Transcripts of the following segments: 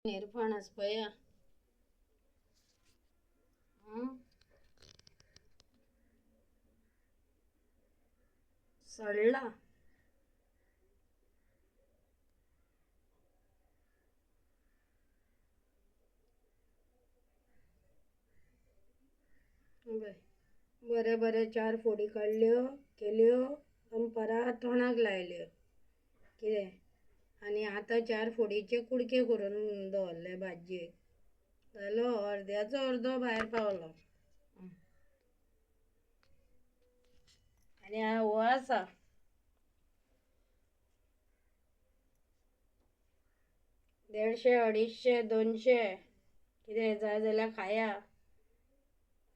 निरफणस पया सडला बरे बरे 4 फोडी काढल्यो केल्यो दनपारां तोंडाक लायल्यो कितें आनी आतां 4 फोडीचे कुडके करून दवरले भाजयेक जालो अर्द्याचो अर्दो भायर पावलो आनी हो आसा 150 200 200 कितें जाय जाल्यार खाया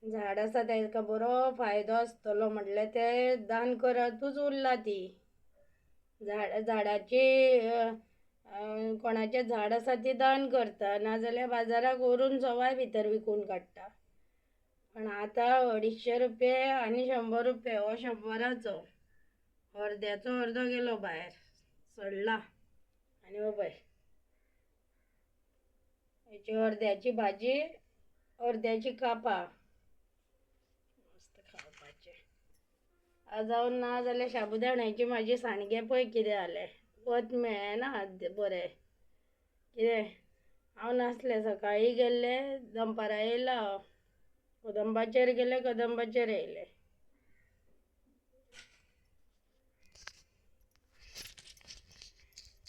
झाड आसा ताका बरो फायदो आसतलो म्हटल्यार ते दान करातूच उरला ती झाडाची कोणाचें झाड आसा ती दान करता नाजाल्यार बाजाराक व्हरून सवाय भितर विकून काडटा पण आतां 250 रुपया आनी 100 रुपया हो 100राचो अर्द्याचो अर्दो गेलो भायर सडला आनी हो पळय हेची अर्द्याची भाजी अर्द्याची कापां मस्त खावपाचें जावन ना जाल्यार शाबुदाण्याची म्हाजी सांडगे पळय कितें जालें वत मेळना बरें कितें हांव नासलें सकाळीं गेल्लें दनपारां येयलां हांव कदंबाचेर गेलें कदंबाचेर येयलें